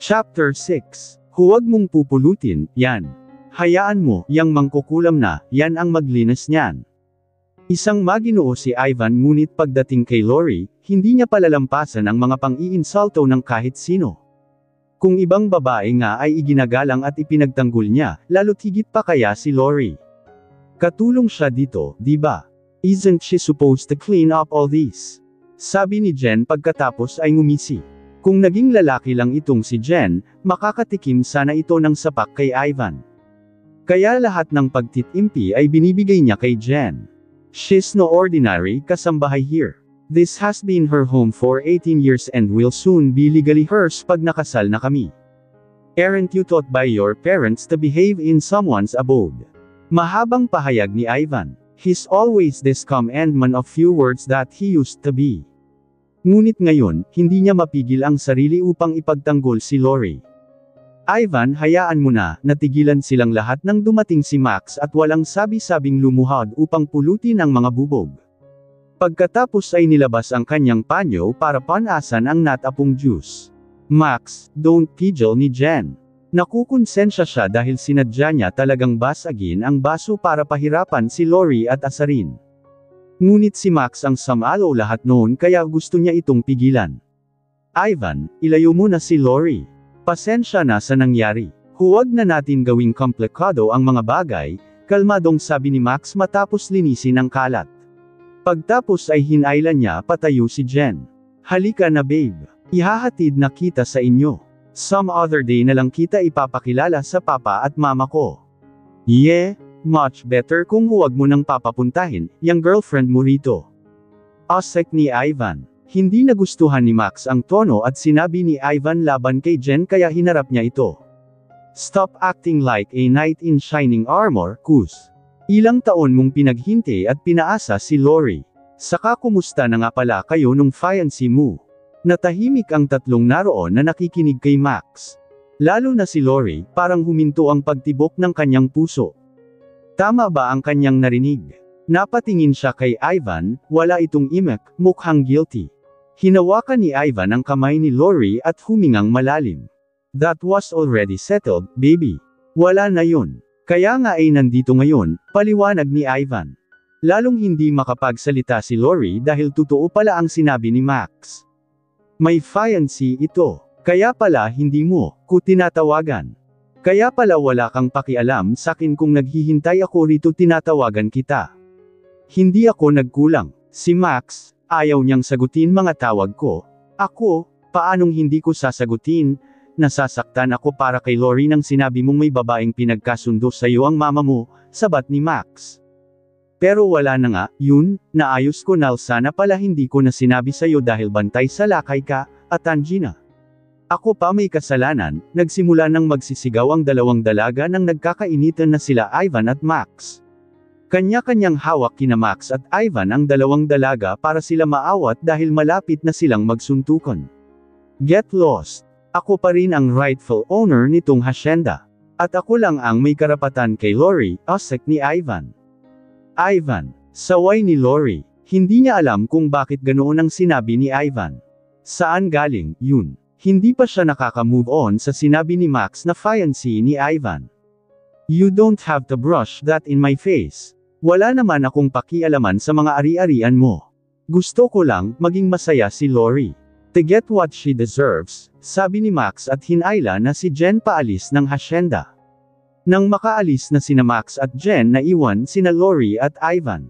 Chapter 6. Huwag mong pupulutin, yan. Hayaan mo, yang mangkukulam na, yan ang maglinis niyan. Isang maginoo si Ivan ngunit pagdating kay Lori, hindi niya palalampasan ang mga pang-iinsulto ng kahit sino. Kung ibang babae nga ay iginagalang at ipinagtanggol niya, lalo't higit pa kaya si Lori. Katulong siya dito, di ba? Isn't she supposed to clean up all this? Sabi ni Jen pagkatapos ay ngumisi. Kung naging lalaki lang itong si Jen, makakatikim sana ito ng sapak kay Ivan. Kaya lahat ng pagtitimpi ay binibigay niya kay Jen. She's no ordinary kasambahay here. This has been her home for 18 years and will soon be legally hers pag nakasal na kami. Aren't you taught by your parents to behave in someone's abode? Mahabang pahayag ni Ivan. He's always this calm and man of few words that he used to be. Ngunit ngayon, hindi niya mapigil ang sarili upang ipagtanggol si Lori. Ivan, hayaan mo na, natigilan silang lahat nang dumating si Max at walang sabi-sabing lumuhod upang pulutin ang mga bubog. Pagkatapos ay nilabas ang kanyang panyo para panasan ang natapong juice. Max, don't pigil ni Jen. Nakukonsensya siya dahil sinadya niya talagang basagin ang baso para pahirapan si Lori at asarin. Ngunit si Max ang samalo lahat noon kaya gusto niya itong pigilan. Ivan, ilayo mo na si Lori. Pasensya na sa nangyari. Huwag na natin gawing komplikado ang mga bagay, kalmadong sabi ni Max matapos linisin ang kalat. Pagtapos ay hinailan niya patayo si Jen. Halika na babe. Ihahatid na kita sa inyo. Some other day na lang kita ipapakilala sa papa at mama ko. Yeah. Much better kung huwag mo nang papapuntahin, yung girlfriend mo rito. Asek ni Ivan. Hindi nagustuhan ni Max ang tono at sinabi ni Ivan laban kay Jen kaya hinarap niya ito. Stop acting like a knight in shining armor, Kus. Ilang taon mong pinaghinte at pinaasa si Lori. Saka kumusta na nga pala kayo nung fiancé mo? Natahimik ang tatlong naroon na nakikinig kay Max. Lalo na si Lori, parang huminto ang pagtibok ng kanyang puso. Tama ba ang kanyang narinig? Napatingin siya kay Ivan, wala itong imek, mukhang guilty. Hinawakan ni Ivan ang kamay ni Lori at humingang malalim. That was already settled, baby. Wala na yun. Kaya nga ay nandito ngayon, paliwanag ni Ivan. Lalong hindi makapagsalita si Lori dahil totoo pala ang sinabi ni Max. May fiancé ito. Kaya pala hindi mo ko tinatawagan. Kaya pala wala kang pakialam sakin kung naghihintay ako rito tinatawagan kita. Hindi ako nagkulang. Si Max, ayaw niyang sagutin mga tawag ko. Ako, paanong hindi ko sasagutin? Nasasaktan ako para kay Lori nang sinabi mong may babaeng pinagkasundo sa'yo ang mama mo, sabat ni Max. Pero wala na nga, yun, naayos ko na sana pala hindi ko na sinabi sa'yo dahil bantay sa lakay ka, at Angina. Ako pa may kasalanan, nagsimula nang magsisigaw ang dalawang dalaga nang nagkakainitan na sila Ivan at Max. Kanya-kanyang hawak kina Max at Ivan ang dalawang dalaga para sila maawat dahil malapit na silang magsuntukan. Get lost. Ako pa rin ang rightful owner nitong hasyenda. At ako lang ang may karapatan kay Lori, asek ni Ivan. Ivan, saway ni Lori. Hindi niya alam kung bakit ganoon ang sinabi ni Ivan. Saan galing, yun? Hindi pa siya nakaka-move on sa sinabi ni Max na fiancé ni Ivan. You don't have to brush that in my face. Wala naman akong pakialaman sa mga ari-arian mo. Gusto ko lang, maging masaya si Lori. To get what she deserves, sabi ni Max at hinaila na si Jen paalis ng hasyenda. Nang makaalis na sina Max at Jen naiwan sina Lori at Ivan.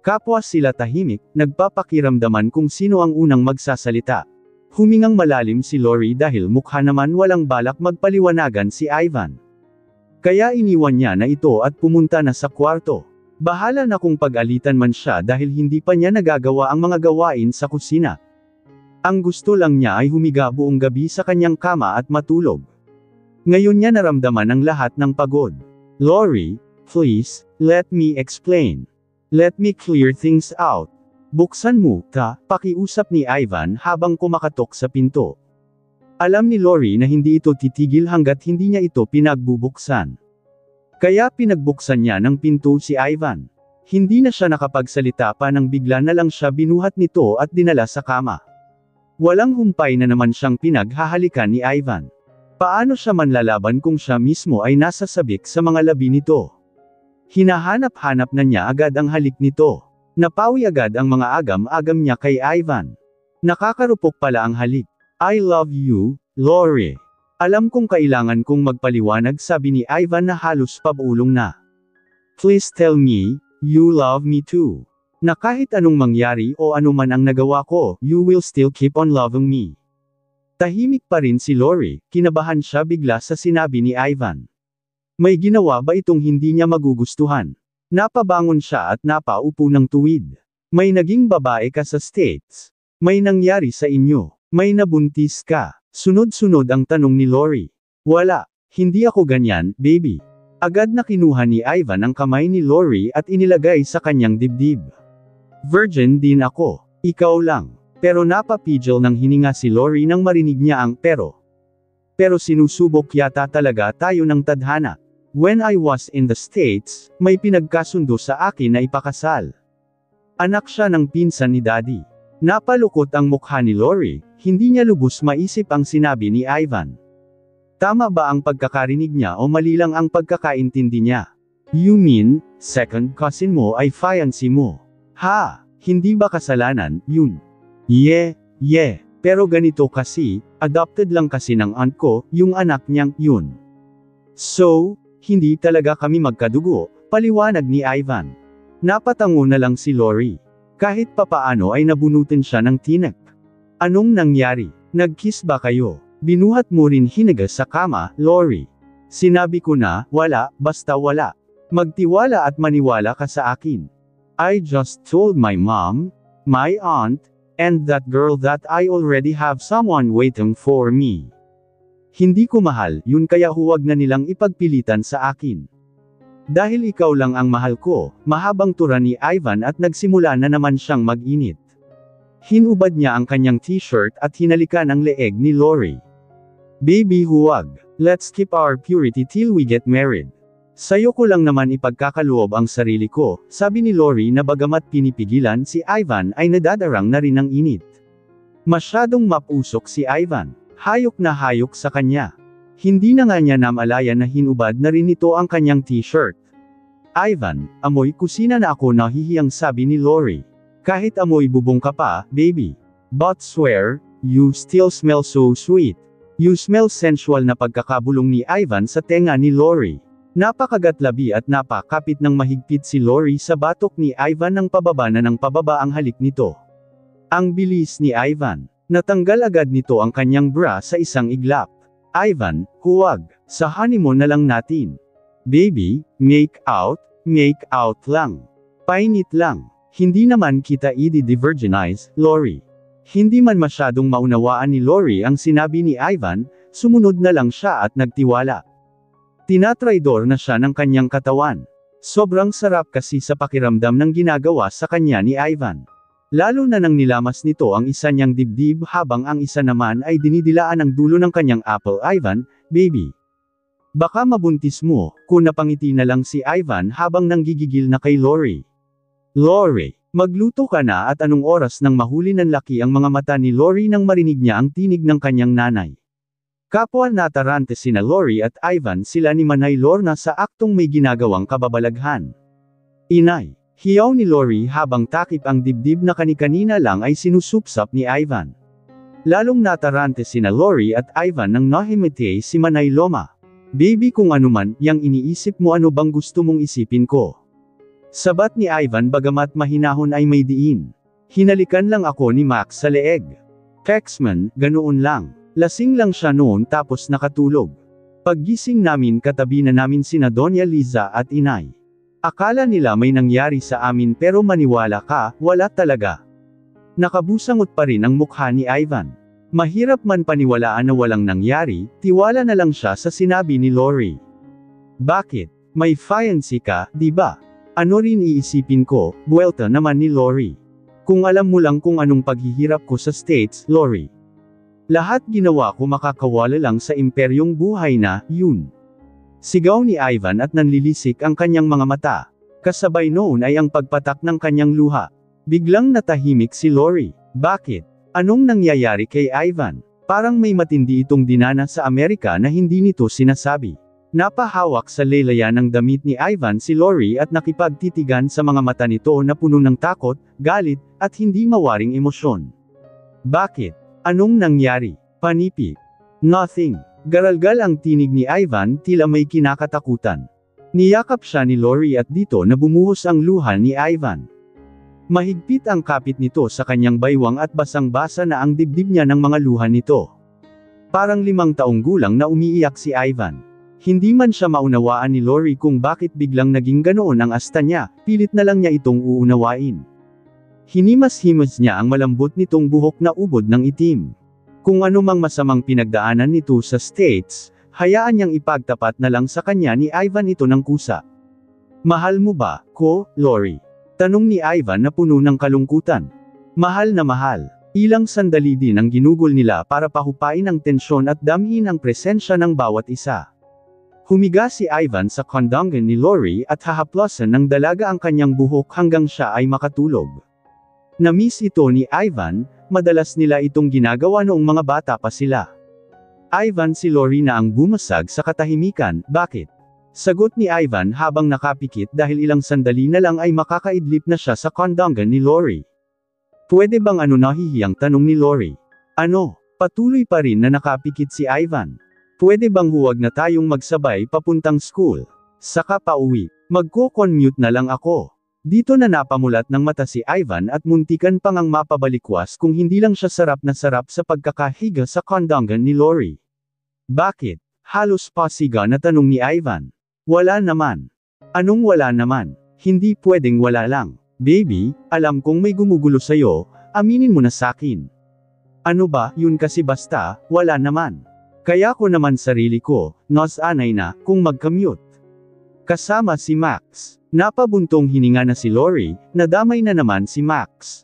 Kapwa sila tahimik, nagpapakiramdaman kung sino ang unang magsasalita. Humingang malalim si Lori dahil mukha naman walang balak magpaliwanagan si Ivan. Kaya iniwan niya na ito at pumunta na sa kwarto. Bahala na kung pag-alitan man siya dahil hindi pa niya nagagawa ang mga gawain sa kusina. Ang gusto lang niya ay humiga buong gabi sa kanyang kama at matulog. Ngayon niya naramdaman ang lahat ng pagod. Lori, please, let me explain. Let me clear things out. Buksan mo, pakiusap ni Ivan habang kumakatok sa pinto. Alam ni Lori na hindi ito titigil hanggat hindi niya ito pinagbubuksan. Kaya pinagbuksan niya ng pinto si Ivan. Hindi na siya nakapagsalita pa nang bigla na lang siya binuhat nito at dinala sa kama. Walang humpay na naman siyang pinaghahalikan ni Ivan. Paano siya manlalaban kung siya mismo ay nasa sabik sa mga labi nito? Hinahanap-hanap na niya agad ang halik nito. Napawi agad ang mga agam-agam niya kay Ivan. Nakakarupok pala ang halik. I love you, Lori. Alam kong kailangan kong magpaliwanag, sabi ni Ivan na halos pabulong na. Please tell me, you love me too. Na kahit anong mangyari o anuman ang nagawa ko, you will still keep on loving me. Tahimik pa rin si Lori, kinabahan siya bigla sa sinabi ni Ivan. May ginawa ba itong hindi niya magugustuhan? Napabangon siya at napaupo ng tuwid. May naging babae ka sa States. May nangyari sa inyo. May nabuntis ka. Sunod-sunod ang tanong ni Lori. Wala, hindi ako ganyan, baby. Agad na kinuha ni Ivan ang kamay ni Lori at inilagay sa kanyang dibdib. Virgin din ako. Ikaw lang. Pero napapigil ng hininga si Lori nang marinig niya ang pero. Pero sinusubok yata talaga tayo ng tadhana. When I was in the States, may pinagkasundo sa akin na ipakasal. Anak siya ng pinsan ni Daddy. Napalukot ang mukha ni Lori, hindi niya lubos maisip ang sinabi ni Ivan. Tama ba ang pagkakarinig niya o mali lang ang pagkakaintindi niya? You mean, second cousin mo ay fiancé mo? Ha, hindi ba kasalanan, yun? Yeah. Pero ganito kasi, adopted lang kasi ng aunt ko, yung anak niyang, yun. So, hindi talaga kami magkadugo, paliwanag ni Ivan. Napatango na lang si Lori. Kahit papaano ay nabunutin siya ng tinik. Anong nangyari? Nag-kiss ba kayo? Binuhat mo rin hiniga sa kama, Lori. Sinabi ko na, wala, basta wala. Magtiwala at maniwala ka sa akin. I just told my mom, my aunt, and that girl that I already have someone waiting for me. Hindi ko mahal yun, kaya huwag na nilang ipagpilitan sa akin. Dahil ikaw lang ang mahal ko, mahabang tura ni Ivan at nagsimula na naman siyang mag-init. Hinubad niya ang kanyang t-shirt at hinalikan ang leeg ni Lori. Baby, huwag. Let's keep our purity till we get married. Sayo ko lang naman ipagkakaloob ang sarili ko, sabi ni Lori na bagamat pinipigilan si Ivan ay nadadarang na rin ng init. Masyadong mapusok si Ivan. Hayok na hayok sa kanya. Hindi na nga niya namalayan na hinubad na rin ito ang kanyang t-shirt. Ivan, amoy kusina na ako, nahihiyang sabi ni Lori. Kahit amoy bubong ka pa, baby. But swear, you still smell so sweet. You smell sensual na pagkakabulong ni Ivan sa tenga ni Lori. Napakagatlabi at napakapit ng mahigpit si Lori sa batok ni Ivan nang pababa na ng pababa ang halik nito. Ang bilis ni Ivan. Natanggal agad nito ang kanyang bra sa isang iglap. Ivan, huwag. Sa honeymoon na lang natin. Baby, make out lang. Painit lang. Hindi naman kita i-de-virginize, Lori. Hindi man masyadong maunawaan ni Lori ang sinabi ni Ivan, sumunod na lang siya at nagtiwala. Tinatraidor na siya ng kanyang katawan. Sobrang sarap kasi sa pakiramdam ng ginagawa sa kanya ni Ivan. Lalo na nang nilamas nito ang isa niyang dibdib habang ang isa naman ay dinidilaan ang dulo ng kanyang apple. Ivan, baby. Baka mabuntis mo, kung napangiti na lang si Ivan habang nanggigigil na kay Lori. Lori, magluto ka na. At anong oras nang mahuli ng laki ang mga mata ni Lori nang marinig niya ang tinig ng kanyang nanay. Kapwa natarante sina Lori at Ivan, sila ni Manay Lorna sa aktong may ginagawang kababalaghan. Inay. Hiyaw ni Lori habang takip ang dibdib na kani-kanina lang ay sinusupsap ni Ivan. Lalong natarante sina Lori at Ivan nang nahimite si Manay Loma. Baby, kung anuman yang iniisip mo, ano bang gusto mong isipin ko? Sabat ni Ivan bagamat mahinahon ay may diin. Hinalikan lang ako ni Max sa leeg. Texman, ganoon lang. Lasing lang siya noon tapos nakatulog. Paggising namin katabi na namin sina Doña Liza at Inay. Akala nila may nangyari sa amin pero maniwala ka, wala talaga. Nakabusangot pa rin ang mukha ni Ivan. Mahirap man paniwalaan na walang nangyari, tiwala na lang siya sa sinabi ni Lori. Bakit? May fiancé ka, di ba? Ano rin iisipin ko, buwelta naman ni Lori. Kung alam mo lang kung anong paghihirap ko sa States, Lori. Lahat ginawa ko makakawala lang sa imperyong buhay na, yun. Sigaw ni Ivan at nanlilisik ang kanyang mga mata. Kasabay noon ay ang pagpatak ng kanyang luha. Biglang natahimik si Lori. Bakit? Anong nangyayari kay Ivan? Parang may matindi itong dinana sa Amerika na hindi nito sinasabi. Napahawak sa lelayan ng damit ni Ivan si Lori at nakipagtitigan sa mga mata nito na puno ng takot, galit, at hindi mawaring emosyon. Bakit? Anong nangyari? Panipik. Nothing. Garalgal ang tinig ni Ivan tila may kinakatakutan. Niyakap siya ni Lori at dito na bumuhos ang luha ni Ivan. Mahigpit ang kapit nito sa kanyang baywang at basang-basa na ang dibdib niya ng mga luha nito. Parang 5 taong gulang na umiiyak si Ivan. Hindi man siya maunawaan ni Lori kung bakit biglang naging ganoon ang asta niya, pilit na lang niya itong uunawain. Hinimas-himas niya ang malambot nitong buhok na ubod ng itim. Kung ano mang masamang pinagdaanan nito sa States, hayaan niyang ipagtapat na lang sa kanya ni Ivan ito ng kusa. Mahal mo ba, ko, Lori? Tanong ni Ivan na puno ng kalungkutan. Mahal na mahal. Ilang sandali din ang ginugol nila para pahupain ang tensyon at damhin ang presensya ng bawat isa. Humiga si Ivan sa kondongan ni Lori at hahaplosan ng dalaga ang kanyang buhok hanggang siya ay makatulog. Na-miss ito ni Ivan, madalas nila itong ginagawa noong mga bata pa sila. Ivan si Lori na ang bumasag sa katahimikan, bakit? Sagot ni Ivan habang nakapikit dahil ilang sandali na lang ay makakaidlip na siya sa kondongan ni Lori. Pwede bang nahihiyang tanong ni Lori? Ano? Patuloy pa rin na nakapikit si Ivan. Pwede bang huwag na tayong magsabay papuntang school? Saka pauwi. Magko-commute na lang ako. Dito na napamulat ng mata si Ivan at muntikan pang ang mapabalikwas kung hindi lang siya sarap na sarap sa pagkakahiga sa kondongan ni Lori. Bakit? Halos pasiga na tanong ni Ivan. Wala naman. Anong wala naman? Hindi pwedeng wala lang. Baby, alam kong may gumugulo sa'yo, aminin mo na sa'kin. Ano ba, yun kasi basta, wala naman. Kaya ko naman sarili ko, nasanay na, kung mag-commute. Kasama si Max. Napabuntong hininga na si Lori, nadamay na naman si Max.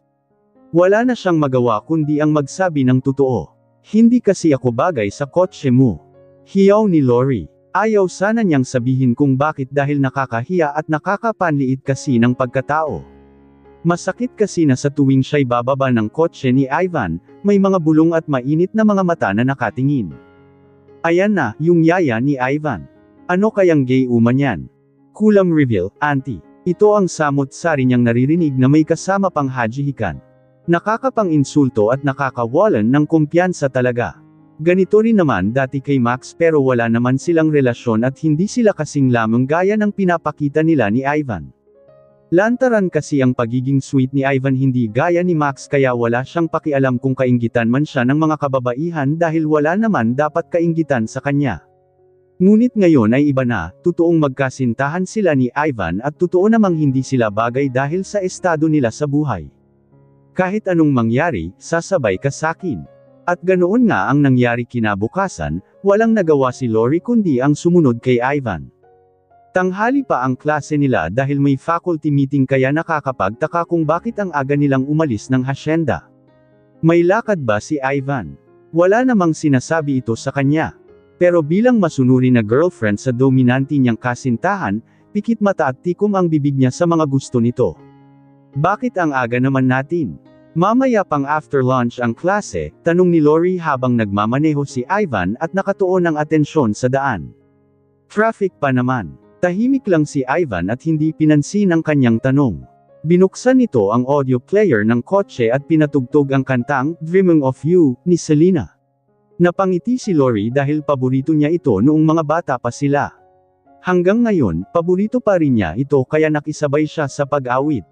Wala na siyang magawa kundi ang magsabi ng totoo. Hindi kasi ako bagay sa kotse mo. Hiyaw ni Lori. Ayaw sana niyang sabihin kung bakit dahil nakakahiya at nakakapanliit kasi ng pagkatao. Masakit kasi na sa tuwing siya'y bababa ng kotse ni Ivan, may mga bulong at mainit na mga mata na nakatingin. Ayan na, yung yaya ni Ivan. Ano kayang gay uman yan? Kulam reveal, auntie. Ito ang samot-sari niyang naririnig na may kasama pang hajihikan. Nakakapang-insulto at nakakawalan ng kumpiyansa talaga. Ganito rin naman dati kay Max pero wala naman silang relasyon at hindi sila kasing lamang gaya ng pinapakita nila ni Ivan. Lantaran kasi ang pagiging sweet ni Ivan hindi gaya ni Max kaya wala siyang pakialam kung kainggitan man siya ng mga kababaihan dahil wala naman dapat kainggitan sa kanya. Ngunit ngayon ay iba na, totoong magkasintahan sila ni Ivan at totoo namang hindi sila bagay dahil sa estado nila sa buhay. Kahit anong mangyari, sasabay ka sakin. At ganoon nga ang nangyari kinabukasan, walang nagawa si Lori kundi ang sumunod kay Ivan. Tanghali pa ang klase nila dahil may faculty meeting kaya nakakapagtaka kung bakit ang aga nilang umalis ng hasyenda. May lakad ba si Ivan? Wala namang sinasabi ito sa kanya. Pero bilang masunuri na girlfriend sa dominante niyang kasintahan, pikit mata at tikom ang bibig niya sa mga gusto nito. Bakit ang aga naman natin? Mamaya pang after lunch ang klase, tanong ni Lori habang nagmamaneho si Ivan at nakatuon ang atensyon sa daan. Traffic pa naman. Tahimik lang si Ivan at hindi pinansin ang kanyang tanong. Binuksan nito ang audio player ng kotse at pinatugtog ang kantang, Dreaming of You, ni Selena. Napangiti si Lori dahil paborito niya ito noong mga bata pa sila. Hanggang ngayon, paborito pa rin niya ito kaya nakisabay siya sa pag-awit.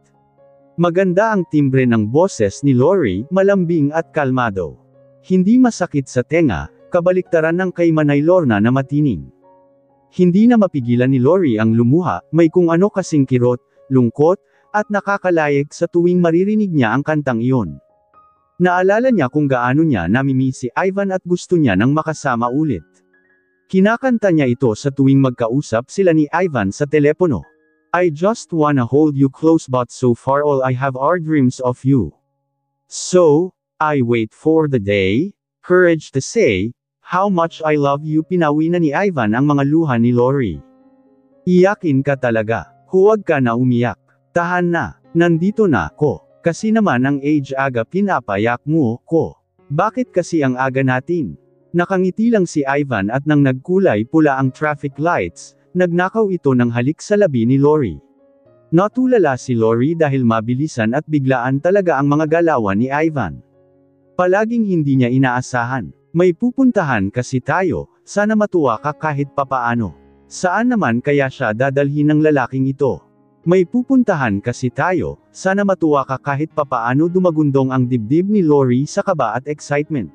Maganda ang timbre ng boses ni Lori, malambing at kalmado. Hindi masakit sa tenga, kabaliktaran ng kay Manay Lorna na matining. Hindi na mapigilan ni Lori ang lumuha, may kung ano kasing kirot, lungkot, at nakakalayag sa tuwing maririnig niya ang kantang iyon. Naalala niya kung gaano niya namimiss si Ivan at gusto niya nang makasama ulit. Kinakanta niya ito sa tuwing magkausap sila ni Ivan sa telepono. I just wanna hold you close but so far all I have are dreams of you. So, I wait for the day, courage to say, how much I love you. Pinawi na ni Ivan ang mga luha ni Lori. Iyakin ka talaga. Huwag ka na umiyak. Tahan na. Nandito na ako. Kasi naman ang age aga pinapayak mo ko. Bakit kasi ang aga natin? Nakangiti lang si Ivan at nang nagkulay pula ang traffic lights, nagnakaw ito ng halik sa labi ni Lori. Natulala si Lori dahil mabilisan at biglaan talaga ang mga galawan ni Ivan. Palaging hindi niya inaasahan. May pupuntahan kasi tayo, sana matuwa ka kahit papaano. Saan naman kaya siya dadalhin ng lalaking ito? May pupuntahan kasi tayo, sana matuwa ka kahit papaano. Dumagundong ang dibdib ni Lori sa kaba at excitement.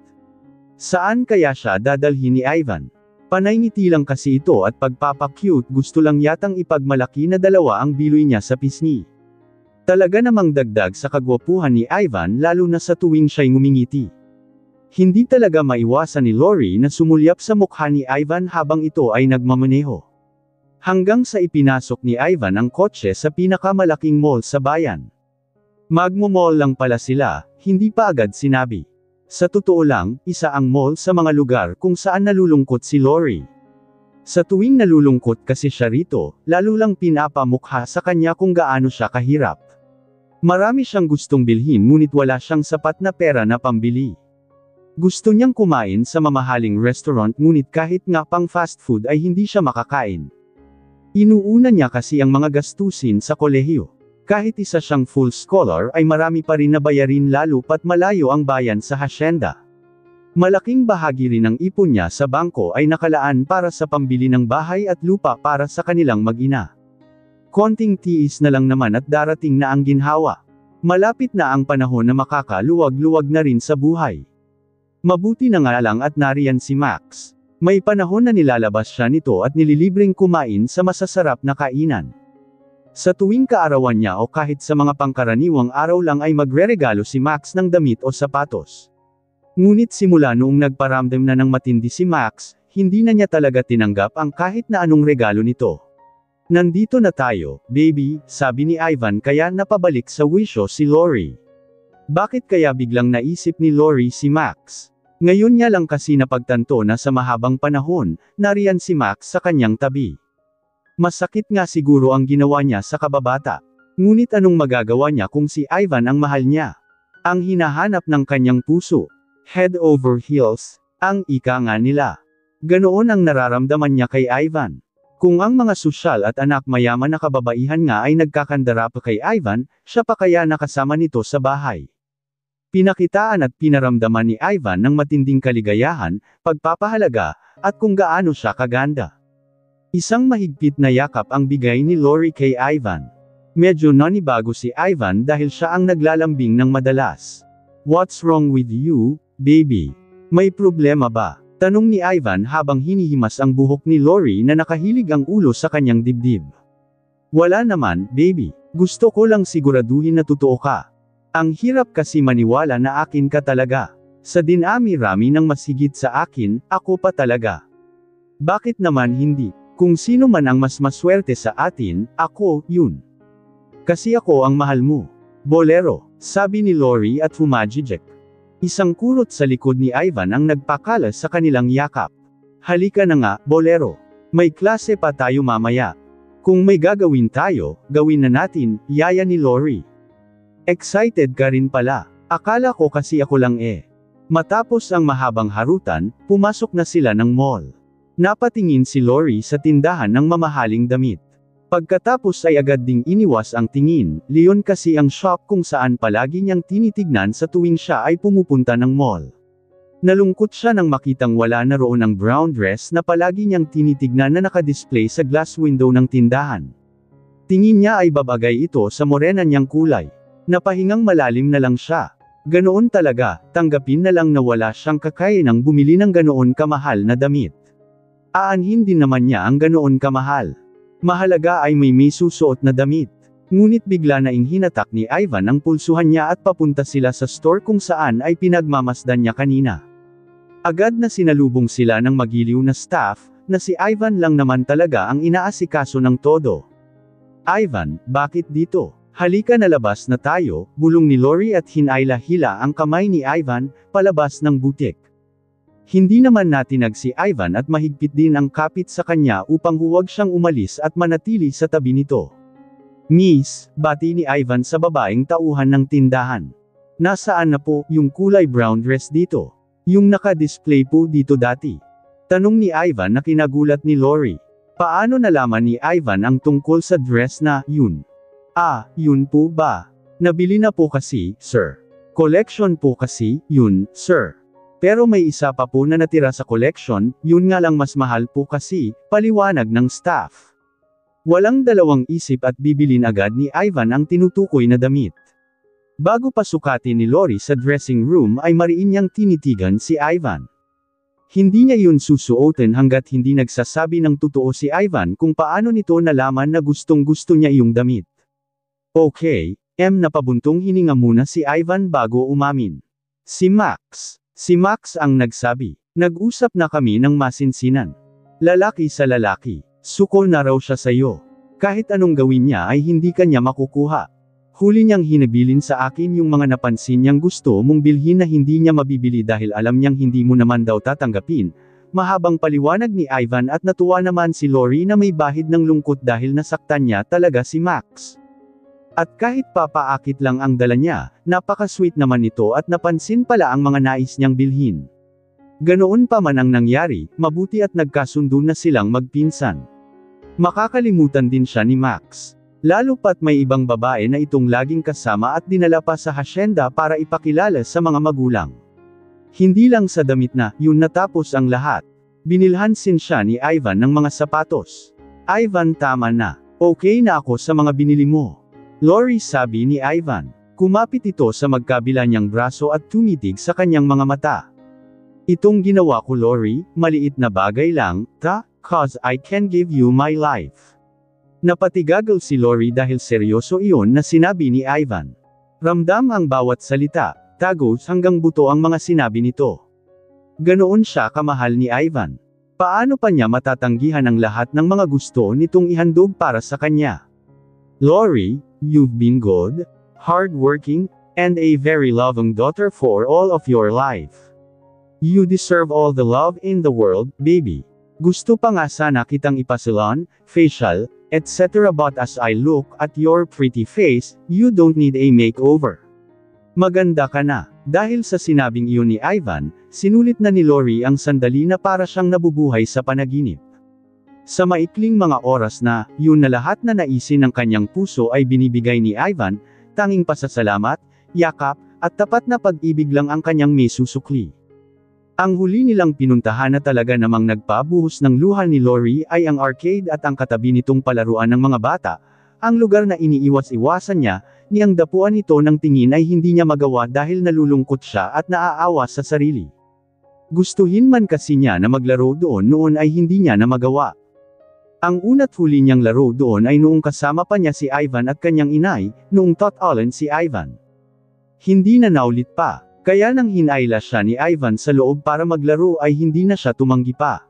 Saan kaya siya dadalhin ni Ivan? Panay ngiti lang kasi ito at pagpapacute, gusto lang yatang ipagmalaki na dalawa ang biloy niya sa pisngi. Talaga namang dagdag sa kagwapuhan ni Ivan lalo na sa tuwing siya'y ngumingiti. Hindi talaga maiwasan ni Lori na sumulyap sa mukha ni Ivan habang ito ay nagmamaneho. Hanggang sa ipinasok ni Ivan ang kotse sa pinakamalaking mall sa bayan. Magmo-mall lang pala sila, hindi pa agad sinabi. Sa totoo lang, isa ang mall sa mga lugar kung saan nalulungkot si Lori. Sa tuwing nalulungkot kasi siya rito, lalo lang pinapamukha sa kanya kung gaano siya kahirap. Marami siyang gustong bilhin ngunit wala siyang sapat na pera na pambili. Gusto niyang kumain sa mamahaling restaurant ngunit kahit nga pang fast food ay hindi siya makakain. Inuuna niya kasi ang mga gastusin sa kolehiyo. Kahit isa siyang full scholar ay marami pa rin na bayarin lalo pat malayo ang bayan sa hasyenda. Malaking bahagi rin ng ipon niya sa bangko ay nakalaan para sa pambili ng bahay at lupa para sa kanilang mag-ina. Konting tiis na lang naman at darating na ang ginhawa. Malapit na ang panahon na makakaluwag-luwag na rin sa buhay. Mabuti na nga lang at nariyan si Max. May panahon na nilalabas siya nito at nililibreng kumain sa masasarap na kainan. Sa tuwing kaarawan niya o kahit sa mga pangkaraniwang araw lang ay magreregalo si Max ng damit o sapatos. Ngunit simula noong nagparamdam na ng matindi si Max, hindi na niya talaga tinanggap ang kahit na anong regalo nito. Nandito na tayo, baby, sabi ni Ivan kaya napabalik sa wisyo si Lori. Bakit kaya biglang naisip ni Lori si Max? Ngayon niya lang kasi napagtanto na sa mahabang panahon, nariyan si Max sa kanyang tabi. Masakit nga siguro ang ginawa niya sa kababata. Ngunit anong magagawa niya kung si Ivan ang mahal niya? Ang hinahanap ng kanyang puso. Head over heels, ang ika nga nila. Ganoon ang nararamdaman niya kay Ivan. Kung ang mga sosyal at anak mayaman na kababaihan nga ay nagkakandara pa kay Ivan, siya pa kaya nakasama nito sa bahay. Pinakitaan at pinaramdaman ni Ivan ng matinding kaligayahan, pagpapahalaga, at kung gaano siya kaganda. Isang mahigpit na yakap ang bigay ni Lori kay Ivan. Medyo nanibago si Ivan dahil siya ang naglalambing ng madalas. What's wrong with you, baby? May problema ba? Tanong ni Ivan habang hinihimas ang buhok ni Lori na nakahilig ang ulo sa kanyang dibdib. Wala naman, baby. Gusto ko lang siguraduhin na totoo ka. Ang hirap kasi maniwala na akin ka talaga. Sa dinami-rami ng mas higit sa akin, ako pa talaga. Bakit naman hindi? Kung sino man ang mas maswerte sa atin, ako, yun. Kasi ako ang mahal mo. Bolero, sabi ni Lori at humajijek. Isang kurot sa likod ni Ivan ang nagpakalas sa kanilang yakap. Halika na nga, bolero. May klase pa tayo mamaya. Kung may gagawin tayo, gawin na natin, yaya ni Lori. Excited ka rin pala. Akala ko kasi ako lang eh. Matapos ang mahabang harutan, pumasok na sila ng mall. Napatingin si Lori sa tindahan ng mamahaling damit. Pagkatapos ay agad ding iniwas ang tingin, Leon kasi ang shop kung saan palagi niyang tinitignan sa tuwing siya ay pumupunta ng mall. Nalungkot siya nang makitang wala na roon ang brown dress na palagi niyang tinitignan na nakadisplay sa glass window ng tindahan. Tingin niya ay babagay ito sa morena niyang kulay. Napahingang malalim na lang siya. Ganoon talaga, tanggapin na lang na wala siyang kakayanang bumili ng ganoon kamahal na damit. Aanhin din naman niya ang ganoon kamahal. Mahalaga ay may susuot na damit. Ngunit bigla na hinatak ni Ivan ang pulsuhan niya at papunta sila sa store kung saan ay pinagmamasdan niya kanina. Agad na sinalubong sila ng magiliw na staff, na si Ivan lang naman talaga ang inaasikaso ng todo. Ivan, bakit dito? Halika na labas na tayo, bulong ni Lori at hinayla-hila ang kamay ni Ivan, palabas ng butik. Hindi naman natinag si Ivan at mahigpit din ang kapit sa kanya upang huwag siyang umalis at manatili sa tabi nito. Miss, bati ni Ivan sa babaeng tauhan ng tindahan. Nasaan na po yung kulay brown dress dito? Yung naka-display po dito dati. Tanong ni Ivan na kinagulat ni Lori. Paano nalaman ni Ivan ang tungkol sa dress na yun? Yun po ba? Nabili na po kasi, sir. Collection po kasi, yun, sir. Pero may isa pa po na natira sa collection, yun nga lang mas mahal po kasi, paliwanag ng staff. Walang dalawang isip at bibilin agad ni Ivan ang tinutukoy na damit. Bago pa sukatin ni Lori sa dressing room ay mariin niyang tinitigan si Ivan. Hindi niya yun susuotin hanggat hindi nagsasabi ng totoo si Ivan kung paano nito nalaman na gustong-gusto niya yung damit. Okay, napabuntong hininga muna si Ivan bago umamin. Si Max ang nagsabi. Nag-usap na kami ng masinsinan. Lalaki sa lalaki. Suko na raw siya sa'yo. Kahit anong gawin niya ay hindi kanya makukuha. Huli niyang hinabilin sa akin yung mga napansin niyang gusto mong bilhin na hindi niya mabibili dahil alam niyang hindi mo naman daw tatanggapin. Mahabang paliwanag ni Ivan at natuwa naman si Lori na may bahid ng lungkot dahil nasaktan niya talaga si Max. At kahit papaakit lang ang dala niya, napaka-sweet naman nito at napansin pala ang mga nais niyang bilhin. Ganoon pa man ang nangyari, mabuti at nagkasundo na silang magpinsan. Makakalimutan din siya ni Max. Lalo pat may ibang babae na itong laging kasama at dinala pa sa hasyenda para ipakilala sa mga magulang. Hindi lang sa damit na, yun natapos ang lahat. Binilhan sin siya ni Ivan ng mga sapatos. Ivan, tama na. Okay na ako sa mga binili mo. Lori, sabi ni Ivan. Kumapit ito sa magkabila niyang braso at tumitig sa kanyang mga mata. Itong ginawa ko, Lori, maliit na bagay lang, cause I can give you my life. Napatigagal si Lori dahil seryoso iyon na sinabi ni Ivan. Ramdam ang bawat salita, tagos hanggang buto ang mga sinabi nito. Ganoon siya kamahal ni Ivan. Paano pa niya matatanggihan ang lahat ng mga gusto nitong ihandog para sa kanya? Lori, you've been good, hardworking, and a very loving daughter for all of your life. You deserve all the love in the world, baby. Gusto pa nga sana kitang ipasalon, facial, etc. But as I look at your pretty face, you don't need a makeover. Maganda ka na. Dahil sa sinabing iyon ni Ivan, sinulit na ni Lori ang sandali na para siyang nabubuhay sa panaginip. Sa maikling mga oras na, yun na lahat na naisin ng kanyang puso ay binibigay ni Ivan, tanging pasasalamat, yakap, at tapat na pag-ibig lang ang kanyang may susukli. Ang huli nilang pinuntahan na talaga namang nagpabuhos ng luha ni Lori ay ang arcade at ang katabi nitong palaruan ng mga bata, ang lugar na iniiwas-iwasan niya, niyang dapuan ito ng tingin ay hindi niya magawa dahil nalulungkot siya at naaawa sa sarili. Gustuhin man kasi niya na maglaro doon noon ay hindi niya na magawa. Ang una't huli niyang laro doon ay noong kasama pa niya si Ivan at kanyang inay, noong totalen si Ivan. Hindi na naulit pa. Kaya nang hinayla siya ni Ivan sa loob para maglaro ay hindi na siya tumanggi pa.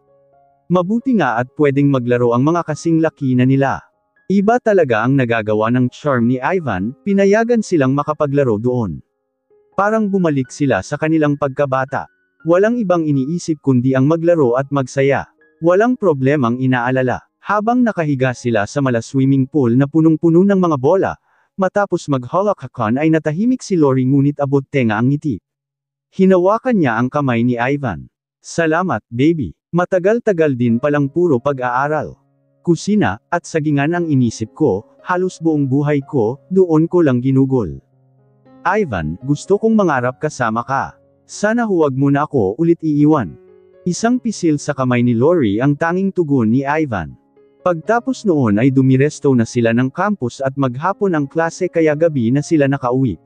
Mabuti nga at pwedeng maglaro ang mga kasing laki na nila. Iba talaga ang nagagawa ng charm ni Ivan, pinayagan silang makapaglaro doon. Parang bumalik sila sa kanilang pagkabata. Walang ibang iniisip kundi ang maglaro at magsaya. Walang problemang inaalala. Habang nakahiga sila sa mala swimming pool na punong-puno ng mga bola, matapos mag-holocakan ay natahimik si Lori ngunit abot tenga ang ngiti. Hinawakan niya ang kamay ni Ivan. Salamat, baby. Matagal-tagal din palang puro pag-aaral. Kusina, at sagingan ang inisip ko, halos buong buhay ko, doon ko lang ginugol. Ivan, gusto kong mangarap kasama ka. Sana huwag mo na ako ulit iiwan. Isang pisil sa kamay ni Lori ang tanging tugon ni Ivan. Pagtapos noon ay dumiresto na sila ng campus at maghapon ang klase kaya gabi na sila nakauwi.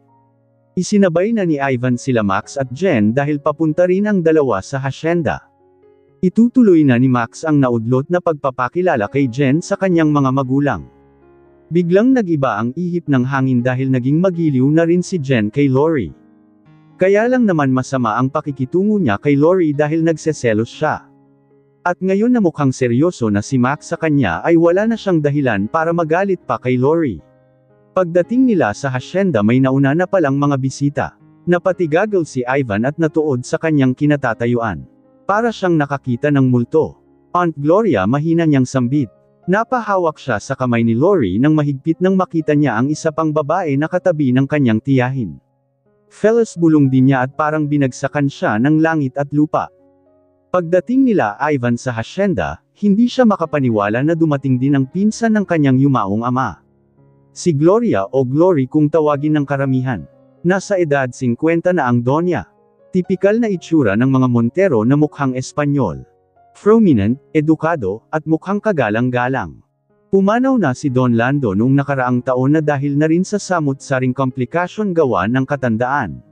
Isinabay na ni Ivan sila Max at Jen dahil papunta rin ang dalawa sa hasyenda. Itutuloy na ni Max ang naudlot na pagpapakilala kay Jen sa kanyang mga magulang. Biglang nag-iba ang ihip ng hangin dahil naging magiliw na rin si Jen kay Lori. Kaya lang naman masama ang pakikitungo niya kay Lori dahil nagseselos siya. At ngayon na mukhang seryoso na si Max sa kanya ay wala na siyang dahilan para magalit pa kay Lori. Pagdating nila sa hasyenda may nauna na palang mga bisita. Napatigagal si Ivan at natuod sa kanyang kinatatayuan. Para siyang nakakita ng multo. Aunt Gloria mahina niyang sambit. Napahawak siya sa kamay ni Lori nang mahigpit nang makita niya ang isa pang babae na katabi ng kanyang tiyahin. Fellas bulong din niya at parang binagsakan siya ng langit at lupa. Pagdating nila Ivan sa hasyenda, hindi siya makapaniwala na dumating din ang pinsan ng kanyang yumaong ama. Si Gloria o Glory kung tawagin ng karamihan. Nasa edad 50 na ang Donya. Tipikal na itsura ng mga Montero na mukhang Espanyol. Prominent, edukado, at mukhang kagalang-galang. Pumanaw na si Don Lando noong nakaraang taon na dahil na rin sa samut-saring komplikasyon gawa ng katandaan.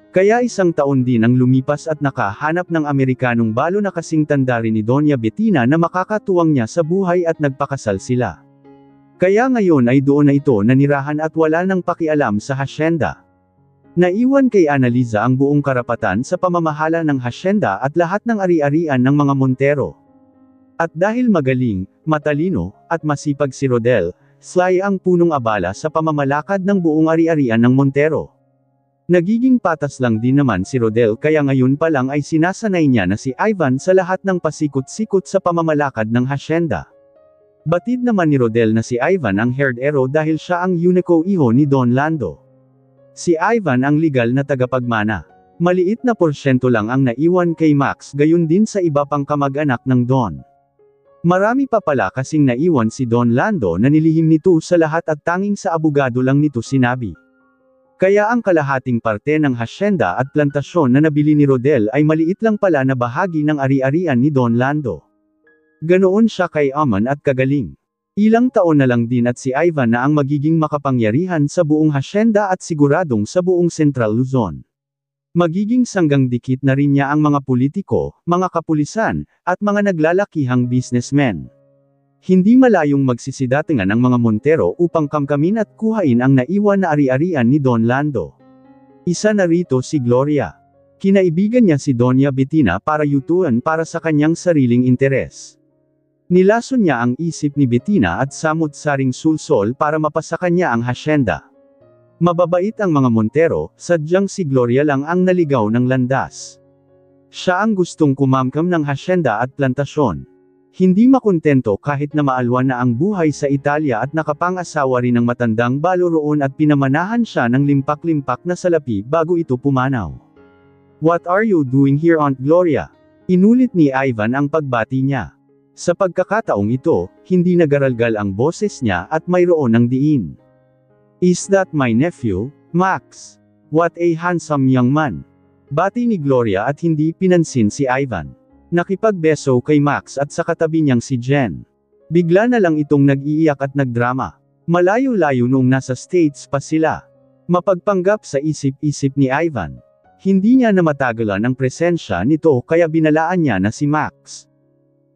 Kaya isang taon din ang lumipas at nakahanap ng Amerikanong balo na kasing tanda rin ni Doña Bettina na makakatuwang niya sa buhay at nagpakasal sila. Kaya ngayon ay doon na ito nanirahan at wala nang pakialam sa hasyenda. Naiwan kay Annalisa ang buong karapatan sa pamamahala ng hasyenda at lahat ng ari-arian ng mga Montero. At dahil magaling, matalino, at masipag si Rodel, sly ang punong abala sa pamamalakad ng buong ari-arian ng Montero. Nagiging patas lang din naman si Rodel kaya ngayon pa lang ay sinasanay niya na si Ivan sa lahat ng pasikot-sikot sa pamamalakad ng hasyenda. Batid naman ni Rodel na si Ivan ang herdero dahil siya ang unico iho ni Don Lando. Si Ivan ang legal na tagapagmana. Maliit na porsyento lang ang naiwan kay Max gayon din sa iba pang kamag-anak ng Don. Marami pa pala kasing naiwan si Don Lando na nilihim nito sa lahat at tanging sa abogado lang nito sinabi. Kaya ang kalahating parte ng hasyenda at plantasyon na nabili ni Rodel ay maliit lang pala na bahagi ng ari-arian ni Don Lando. Ganoon siya kay aman at kagaling. Ilang taon na lang din at si Ivan na ang magiging makapangyarihan sa buong hasyenda at siguradong sa buong Central Luzon. Magiging sanggang dikit na rin niya ang mga politiko, mga kapulisan, at mga naglalakihang businessmen. Hindi malayong magsisidatingan ang mga Montero upang kamkamin at kuhain ang naiwan na ari-arian ni Don Lando. Isa na rito si Gloria. Kinaibigan niya si Doña Bettina para yutuan para sa kanyang sariling interes. Nilason niya ang isip ni Bettina at samut-saring sulsol para mapasa kanya ang hasyenda. Mababait ang mga Montero, sadyang si Gloria lang ang naligaw ng landas. Siya ang gustong kumamkam ng hasyenda at plantasyon. Hindi makontento kahit na maalwan na ang buhay sa Italia at nakapang-asawa rin ng matandang balo roon at pinamanahan siya ng limpak-limpak na salapi bago ito pumanaw. "What are you doing here, Aunt Gloria?" Inulit ni Ivan ang pagbati niya. Sa pagkakataong ito, hindi nagaralgal ang boses niya at mayroon ng diin. "Is that my nephew, Max? What a handsome young man." Bati ni Gloria at hindi pinansin si Ivan. Nakipagbeso kay Max at sa katabi niyang si Jen. Bigla na lang itong nag-iiyak at nagdrama. Malayo-layo noong nasa States pa sila. Mapagpanggap sa isip-isip ni Ivan. Hindi niya na matagalan ang presensya nito kaya binalaan niya na si Max.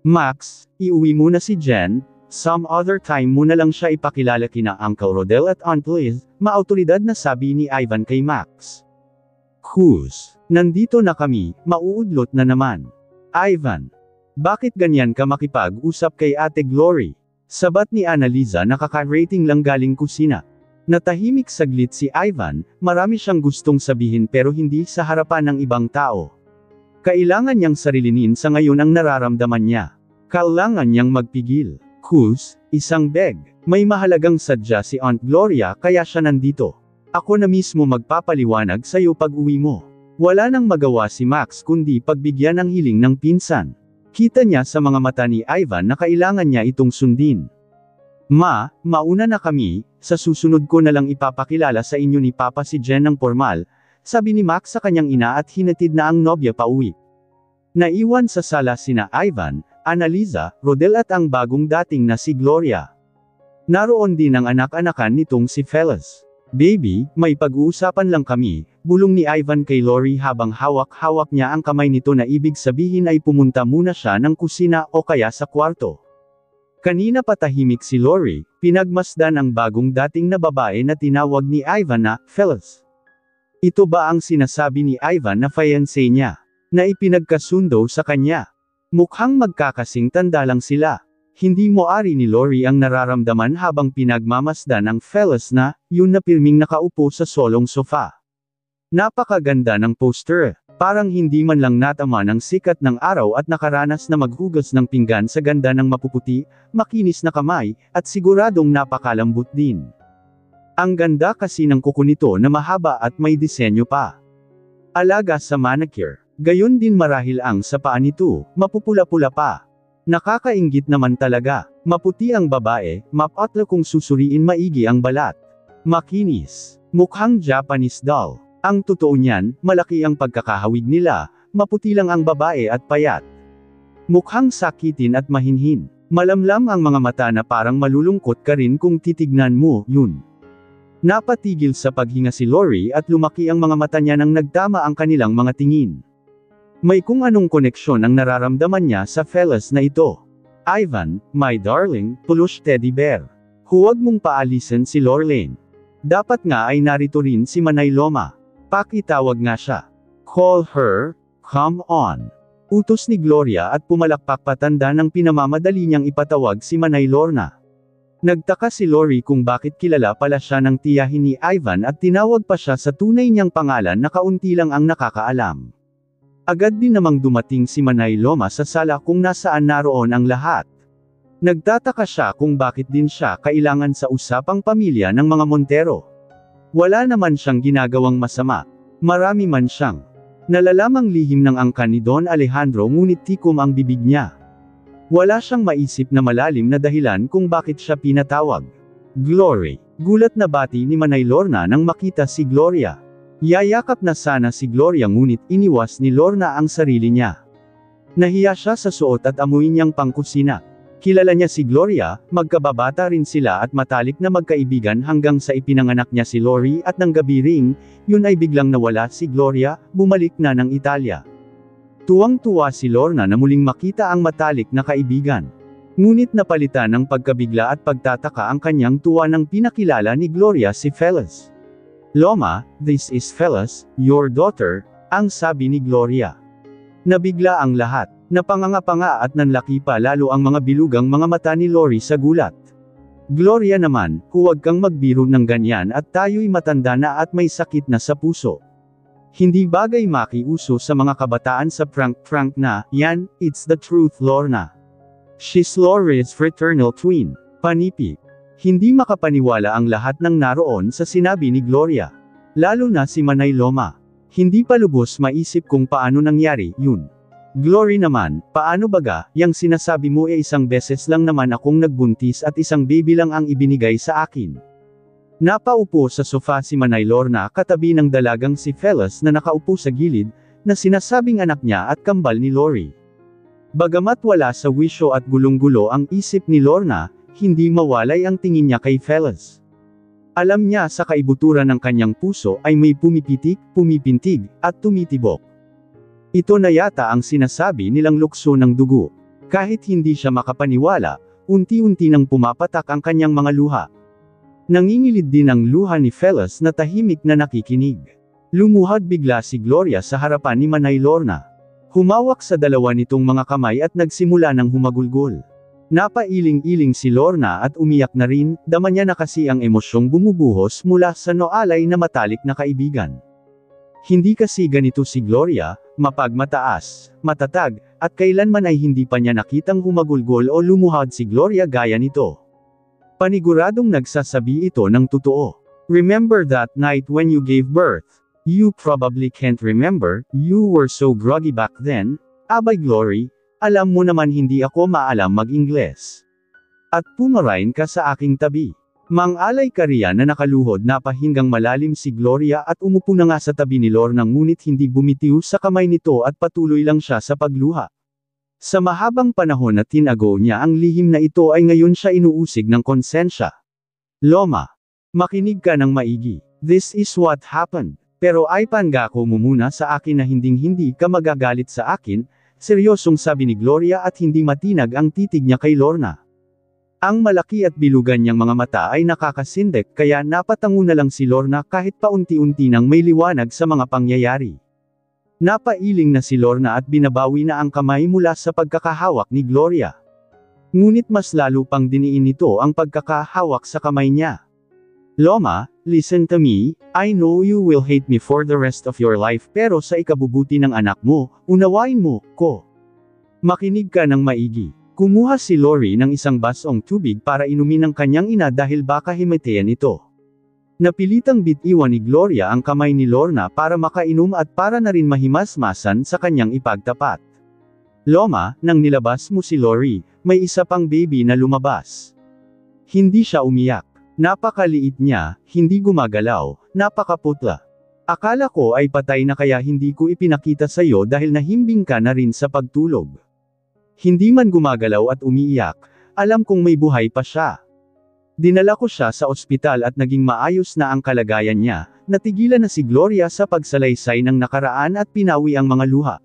"Max, iuwi muna si Jen, some other time mo na lang siya ipakilala kina Uncle Rodel at Aunt Liz," maautoridad na sabi ni Ivan kay Max. "Kus, nandito na kami, mauudlot na naman." "Ivan, bakit ganyan ka makipag-usap kay Ate Glory?" Sabat ni Annalisa na kaka-rating lang galing kusina. Natahimik saglit si Ivan, marami siyang gustong sabihin pero hindi sa harapan ng ibang tao. Kailangan niyang sarilinin sa ngayon ang nararamdaman niya. Kailangan niyang magpigil. "Kus, isang beg. May mahalagang sadya si Aunt Gloria kaya siya nandito. Ako na mismo magpapaliwanag sa'yo pag uwi mo." Wala nang magawa si Max kundi pagbigyan ang hiling ng pinsan. Kita niya sa mga mata ni Ivan na kailangan niya itong sundin. "Ma, mauna na kami, sa susunod ko na lang ipapakilala sa inyo ni Papa si Jen ng formal," sabi ni Max sa kanyang ina at hinatid na ang nobya pauwi. Naiwan sa sala sina Ivan, Annalisa, Rodel at ang bagong dating na si Gloria. Naroon din ang anak-anakan nitong si Fellas. "Baby, may pag-uusapan lang kami," bulong ni Ivan kay Lori habang hawak-hawak niya ang kamay nito na ibig sabihin ay pumunta muna siya ng kusina o kaya sa kwarto. Kanina patahimik si Lori, pinagmasdan ang bagong dating na babae na tinawag ni Ivan na Fellas. Ito ba ang sinasabi ni Ivan na fiancé niya? Na ipinagkasundo sa kanya? Mukhang magkakasing tanda lang sila. Hindi moari ni Lori ang nararamdaman habang pinagmamasdan ang Fellas na, yun na pirming nakaupo sa solong sofa. Napakaganda ng poster. Parang hindi man lang natama ng sikat ng araw at nakaranas na maghugas ng pinggan sa ganda ng mapuputi, makinis na kamay, at siguradong napakalambot din. Ang ganda kasi ng kuko nito na mahaba at may disenyo pa. Alaga sa manicure. Gayon din marahil ang sa paa nito, mapupula-pula pa. Nakakainggit naman talaga. Maputi ang babae, mapatla kung susuriin maigi ang balat. Makinis. Mukhang Japanese doll. Ang totoo niyan, malaki ang pagkakahawig nila, maputi lang ang babae at payat. Mukhang sakitin at mahinhin. Malamlam ang mga mata na parang malulungkot ka rin kung titignan mo, yun. Napatigil sa paghinga si Lori at lumaki ang mga mata niya nang nagtama ang kanilang mga tingin. May kung anong koneksyon ang nararamdaman niya sa fellas na ito. Ivan, my darling, plush teddy bear. Huwag mong paalisin si Lorraine. Dapat nga ay narito rin si Manay Loma. Pakitawag nga siya. Call her, come on. Utos ni Gloria at pumalakpak patanda ng pinamamadali niyang ipatawag si Manay Lorna. Nagtaka si Lori kung bakit kilala pala siya ng tiyahin ni Ivan at tinawag pa siya sa tunay niyang pangalan na kaunti lang ang nakakaalam. Agad din namang dumating si Manay Loma sa sala kung nasaan naroon ang lahat. Nagtataka siya kung bakit din siya kailangan sa usapang pamilya ng mga Montero. Wala naman siyang ginagawang masama. Marami man siyang nalalamang lihim ng angkan ni Don Alejandro ngunit tikom ang bibig niya. Wala siyang maisip na malalim na dahilan kung bakit siya pinatawag. Glory. Gulat na bati ni Manay Lorna nang makita si Gloria. Yayakap na sana si Gloria ngunit iniwas ni Lorna ang sarili niya. Nahiya siya sa suot at amoy niyang pangkusina. Kilala niya si Gloria, magkababata rin sila at matalik na magkaibigan hanggang sa ipinanganak niya si Lori at nang gabi ring, yun ay biglang nawala si Gloria, bumalik na ng Italia. Tuwang-tuwa si Lorna na muling makita ang matalik na kaibigan. Ngunit napalitan ng pagkabigla at pagtataka ang kanyang tuwa nang pinakilala ni Gloria si Fellas. Loma, this is Fellas, your daughter, ang sabi ni Gloria. Nabigla ang lahat. Napanganga-panga at nanlaki pa lalo ang mga bilugang mga mata ni Lori sa gulat. Gloria naman, huwag kang magbiro ng ganyan at tayo'y matanda na at may sakit na sa puso. Hindi bagay makiuso sa mga kabataan sa prank-prank na, yan, it's the truth Lorna. She's Lori's fraternal twin. Panipi. Hindi makapaniwala ang lahat ng naroon sa sinabi ni Gloria. Lalo na si Manay Loma. Hindi pa lubos maisip kung paano nangyari, yun. Glory naman, paano baga, yang sinasabi mo isang beses lang naman akong nagbuntis at isang baby lang ang ibinigay sa akin. Napaupo sa sofa si Manay Lorna katabi ng dalagang si Fellas na nakaupo sa gilid, na sinasabing anak niya at kambal ni Lori. Bagamat wala sa wisyo at gulong-gulo ang isip ni Lorna, hindi mawalay ang tingin niya kay Fellas. Alam niya sa kaibuturan ng kanyang puso ay may pumipitik, pumipintig, at tumitibok. Ito na yata ang sinasabi nilang lukso ng dugo. Kahit hindi siya makapaniwala, unti-unti nang pumapatak ang kanyang mga luha. Nangingilid din ang luha ni Fellas na tahimik na nakikinig. Lumuhad bigla si Gloria sa harapan ni Manay Lorna. Humawak sa dalawa nitong mga kamay at nagsimula ng humagulgol. Napailing-iling si Lorna at umiyak na rin, dama niya na kasi ang emosyong bumubuhos mula sa noalay na matalik na kaibigan. Hindi kasi ganito si Gloria, mapagmataas, matatag, at kailanman ay hindi pa niya nakitang humagulgol o lumuhad si Gloria gaya nito. Paniguradong nagsasabi ito ng totoo. Remember that night when you gave birth? You probably can't remember, you were so groggy back then. Abay Glory, alam mo naman hindi ako maalam mag-Ingles. At pumarain ka sa aking tabi. Mang-alay ka riyan na nakaluhod na pahinggang malalim si Gloria at umupo na nga sa tabi ni Lorna ngunit hindi bumitiw sa kamay nito at patuloy lang siya sa pagluha. Sa mahabang panahon na tinago niya ang lihim na ito ay ngayon siya inuusig ng konsensya. Loma, makinig ka ng maigi. This is what happened. Pero ay pangako mo muna sa akin na hinding-hindi ka magagalit sa akin, seryosong sabi ni Gloria at hindi matinag ang titig niya kay Lorna. Ang malaki at bilugan niyang mga mata ay nakakasindek kaya napatango na lang si Lorna kahit paunti-unti nang may liwanag sa mga pangyayari. Napailing na si Lorna at binabawi na ang kamay mula sa pagkakahawak ni Gloria. Ngunit mas lalo pang diniin nito ang pagkakahawak sa kamay niya. Loma, listen to me, I know you will hate me for the rest of your life pero sa ikabubuti ng anak mo, unawain mo, ko. Makinig ka ng maigi. Kumuha si Lori ng isang basong tubig para inumin ng kanyang ina dahil baka himatayan ito. Napilitang bitiwan ni Gloria ang kamay ni Lorna para makainom at para na rin mahimasmasan sa kanyang ipagtapat. Loma, nang nilabas mo si Lori, may isa pang baby na lumabas. Hindi siya umiyak. Napakaliit niya, hindi gumagalaw, napakaputla. Akala ko ay patay na kaya hindi ko ipinakita sa iyo dahil nahimbing ka na rin sa pagtulog. Hindi man gumagalaw at umiiyak, alam kong may buhay pa siya. Dinala ko siya sa ospital at naging maayos na ang kalagayan niya, natigilan na si Gloria sa pagsalaysay ng nakaraan at pinawi ang mga luha.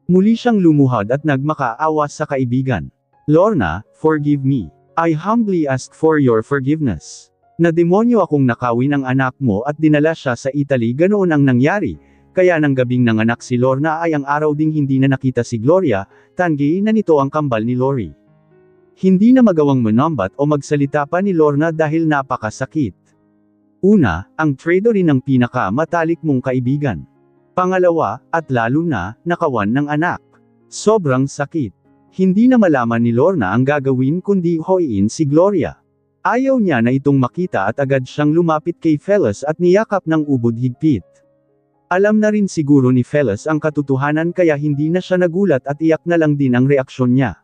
Muli siyang lumuhod at nagmakaawa sa kaibigan. Lorna, forgive me. I humbly ask for your forgiveness. Nademonyo akong nakawin ang anak mo at dinala siya sa Italy, ganoon ang nangyari, kaya nang gabing nanganak si Lorna ay ang araw ding hindi na nakita si Gloria, tanggi na nito ang kambal ni Lori. Hindi na magawang manambat o magsalita pa ni Lorna dahil napakasakit. Una, ang traitor rin ng pinaka-matalik mong kaibigan. Pangalawa, at lalo na, nakawan ng anak. Sobrang sakit. Hindi na malaman ni Lorna ang gagawin kundi hoiin si Gloria. Ayaw niya na itong makita at agad siyang lumapit kay Felis at niyakap ng ubod higpit. Alam na rin siguro ni Felis ang katotohanan kaya hindi na siya nagulat at iyak na lang din ang reaksyon niya.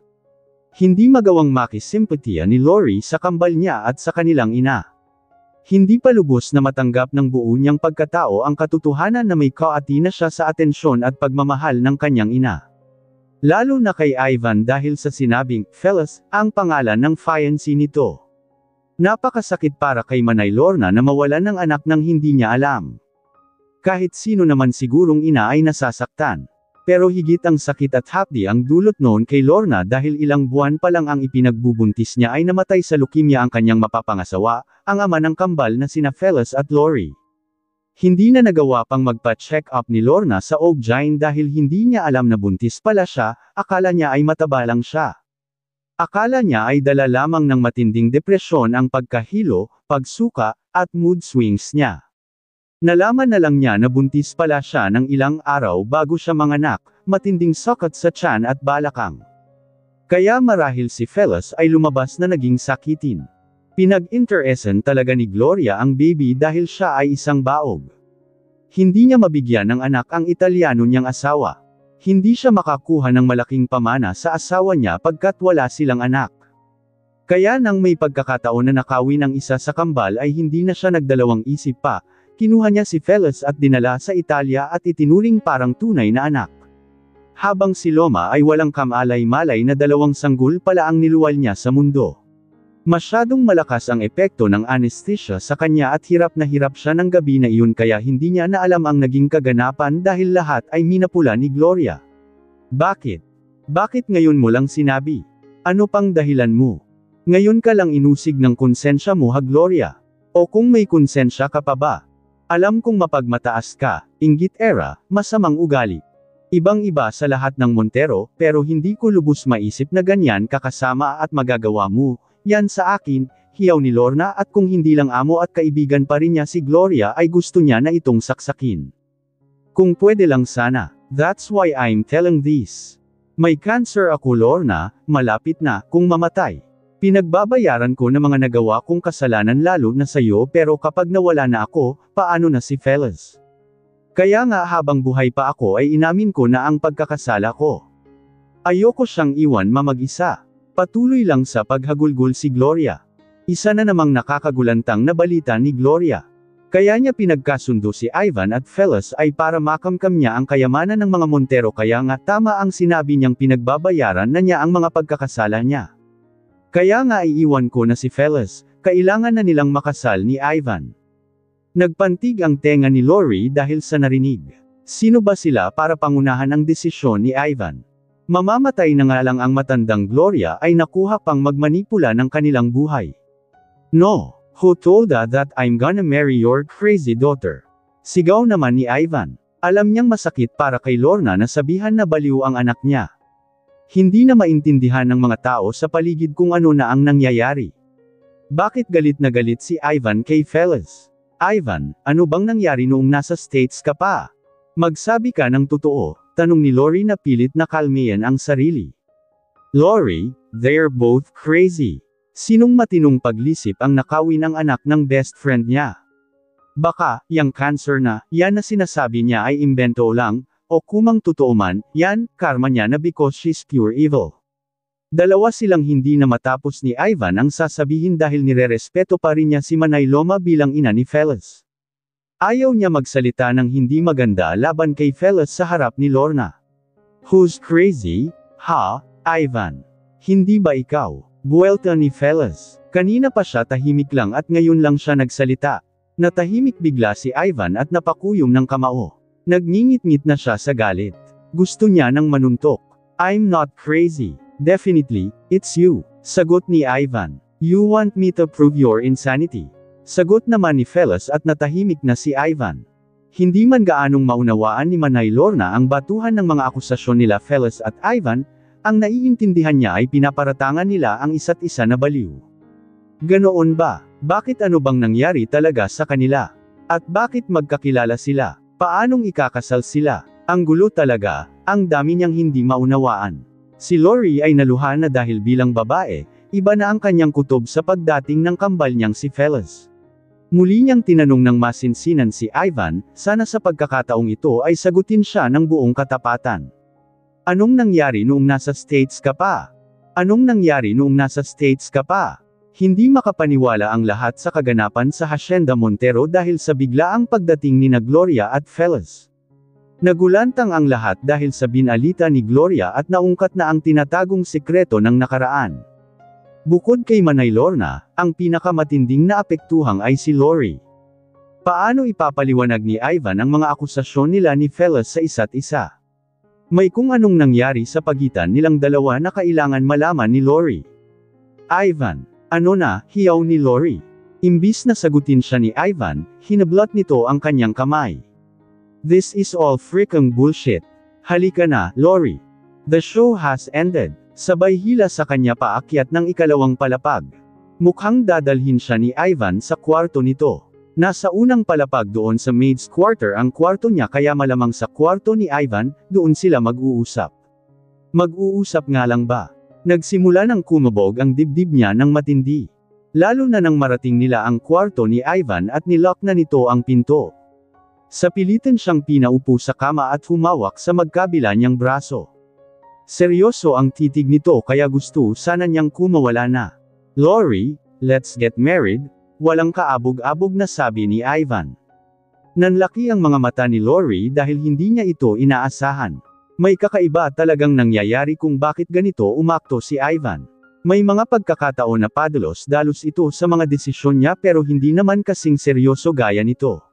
Hindi magawang makisimpatiya ni Lori sa kambal niya at sa kanilang ina. Hindi pa lubos na matanggap ng buo niyang pagkatao ang katotohanan na may kaati na siya sa atensyon at pagmamahal ng kanyang ina. Lalo na kay Ivan dahil sa sinabing, Felis, ang pangalan ng fiancé nito. Napakasakit para kay Manay Lorna na mawalan ng anak nang hindi niya alam. Kahit sino naman sigurong ina ay nasasaktan. Pero higit ang sakit at hapdi ang dulot noon kay Lorna dahil ilang buwan pa lang ang ipinagbubuntis niya ay namatay sa leukemia ang kanyang mapapangasawa, ang ama ng kambal na sina Felis at Lori. Hindi na nagawa pang magpa-check up ni Lorna sa OB-GYN dahil hindi niya alam na buntis pala siya, akala niya ay mataba lang siya. Akala niya ay dala lamang ng matinding depresyon ang pagkahilo, pagsuka, at mood swings niya. Nalaman na lang niya na buntis pala siya ng ilang araw bago siya manganak, matinding sakit sa tiyan at balakang. Kaya marahil si Felis ay lumabas na naging sakitin. Pinag-interesan talaga ni Gloria ang baby dahil siya ay isang baog. Hindi niya mabigyan ng anak ang Italiano niyang asawa. Hindi siya makakuha ng malaking pamana sa asawa niya pagkat wala silang anak. Kaya nang may pagkakataon na nakawin ang isa sa kambal ay hindi na siya nagdalawang isip pa, kinuha niya si Felis at dinala sa Italia at itinuring parang tunay na anak. Habang si Loma ay walang kamalay-malay na 2 sanggol pala ang niluwal niya sa mundo. Masyadong malakas ang epekto ng anesthesia sa kanya at hirap na hirap siya ng gabi na iyon kaya hindi niya na alam ang naging kaganapan dahil lahat ay minapula ni Gloria. Bakit? Bakit ngayon mo lang sinabi? Ano pang dahilan mo? Ngayon ka lang inusig ng konsensya mo ha Gloria? O kung may konsensya ka pa ba? Alam kong mapagmataas ka, inggit era, masamang ugali. Ibang-iba sa lahat ng Montero, pero hindi ko lubos maisip na ganyan kakasama at magagawa mo, yan sa akin, hiyaw ni Lorna at kung hindi lang amo at kaibigan pa rin niya si Gloria ay gusto niya na itong saksakin. Kung pwede lang sana, that's why I'm telling this. May cancer ako Lorna, malapit na, kung mamatay. Pinagbabayaran ko na mga nagawa kong kasalanan lalo na sayo pero kapag nawala na ako, paano na si Felis? Kaya nga habang buhay pa ako ay inamin ko na ang pagkakasala ko. Ayoko siyang iwan mamag-isa. Patuloy lang sa paghagulgol si Gloria. Isa na namang nakakagulantang na balita ni Gloria. Kaya niya pinagkasundo si Ivan at Felis ay para makamkam niya ang kayamanan ng mga Montero kaya nga tama ang sinabi niyang pinagbabayaran na niya ang mga pagkakasala niya. Kaya nga iiwan ko na si Felis, kailangan na nilang makasal ni Ivan. Nagpantig ang tenga ni Lori dahil sa narinig. Sino ba sila para pangunahan ang desisyon ni Ivan? Mamamatay na nga lang ang matandang Gloria ay nakuha pang magmanipula ng kanilang buhay. No, who told her that I'm gonna marry your crazy daughter? Sigaw naman ni Ivan. Alam niyang masakit para kay Lorna na sabihan na baliw ang anak niya. Hindi na maintindihan ng mga tao sa paligid kung ano na ang nangyayari. Bakit galit na galit si Ivan kay Felis? Ivan, ano bang nangyari noong nasa States ka pa? Magsabi ka ng totoo, tanong ni Lori na pilit na kalmihan ang sarili. Lori, they're both crazy. Sinong matinong paglisip ang nakawin ang anak ng best friend niya? Baka, yang cancer na, yan na sinasabi niya ay imbento lang, o kumang totoo man, yan, karma niya na because she's pure evil. Dalawa silang hindi na matapos ni Ivan ang sasabihin dahil nirerespeto pa rin niya si Manay Loma bilang ina ni Felez. Ayaw niya magsalita ng hindi maganda laban kay Felez sa harap ni Lorna. Who's crazy? Ha, Ivan? Hindi ba ikaw? Buwelta ni Felez. Kanina pa siya tahimik lang at ngayon lang siya nagsalita. Natahimik bigla si Ivan at napakuyom ng kamao. Nagngingit-ngit na siya sa galit. Gusto niya ng manuntok. I'm not crazy. Definitely, it's you. Sagot ni Ivan. You want me to prove your insanity? Sagot naman ni Felez at natahimik na si Ivan. Hindi man gaanong maunawaan ni Manay Lorna ang batuhan ng mga akusasyon nila Felez at Ivan, ang naiintindihan niya ay pinaparatangan nila ang isa't isa na baliw. Ganoon ba? Bakit ano bang nangyari talaga sa kanila? At bakit magkakilala sila? Paanong ikakasal sila? Ang gulo talaga, ang dami niyang hindi maunawaan. Si Lori ay naluha na dahil bilang babae, iba na ang kanyang kutob sa pagdating ng kambal niyang si Felez. Muli niyang tinanong ng masinsinan si Ivan, sana sa pagkakataong ito ay sagutin siya ng buong katapatan. Anong nangyari noong nasa States ka pa? Anong nangyari noong nasa States ka pa? Hindi makapaniwala ang lahat sa kaganapan sa Hacienda Montero dahil sa biglaang pagdating ni Gloria at Felez. Nagulantang ang lahat dahil sa binalita ni Gloria at naungkat na ang tinatagong sekreto ng nakaraan. Bukod kay Manay Lorna, ang pinakamatinding naapektuhang ay si Lori. Paano ipapaliwanag ni Ivan ang mga akusasyon nila ni Felez sa isa't isa? May kung anong nangyari sa pagitan nilang dalawa na kailangan malaman ni Lori. Ivan, ano na, hiyaw ni Lori. Imbis na sagutin siya ni Ivan, hinablot nito ang kanyang kamay. This is all freaking bullshit. Halika na, Lori. The show has ended. Sabay hila sa kanya paakyat ng ikalawang palapag. Mukhang dadalhin siya ni Ivan sa kwarto nito. Nasa unang palapag doon sa maid's quarter ang kwarto niya kaya malamang sa kwarto ni Ivan, doon sila mag-uusap. Mag-uusap nga lang ba? Nagsimula ng kumabog ang dibdib niya ng matindi. Lalo na nang marating nila ang kwarto ni Ivan at nilock na nito ang pinto. Sa pilitan siyang pinaupo sa kama at humawak sa magkabila niyang braso. Seryoso ang titig nito kaya gusto sana niyang kumawala na. Lori, let's get married, walang kaabog-abog na sabi ni Ivan. Nanlaki ang mga mata ni Lori dahil hindi niya ito inaasahan. May kakaiba talagang nangyayari kung bakit ganito umakto si Ivan. May mga pagkakataon na padalos-dalos ito sa mga desisyon niya pero hindi naman kasing seryoso gaya nito.